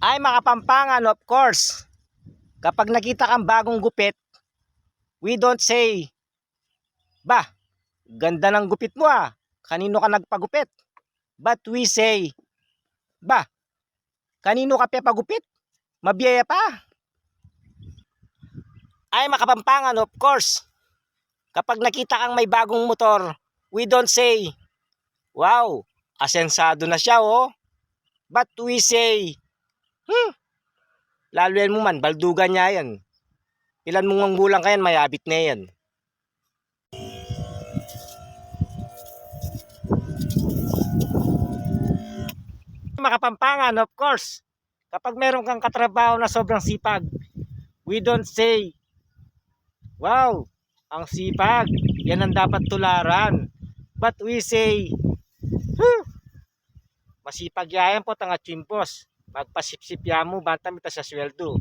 Ay mga Pampangan, of course, kapag nakita kang bagong gupit, we don't say, bah, ganda ng gupit mo ah, kanino ka nagpagupit? But we say, bah, kanino ka pagupit? Mabiyaya pa. Ay mga Kapampangan, of course, kapag nakita kang may bagong motor, we don't say, wow, asensado na siya oh. But we say, lalo yan mo man, baldugan niya yan. Ilan mong ang bulang kayan, mayabit na yan. Mga Kapampangan, of course, kapag meron kang katrabaho na sobrang sipag, we don't say, wow, ang sipag, yan ang dapat tularan. But we say, masipag yayan po tanga chimpos. Magpasipsip ya mo, bantam ita sa sweldo.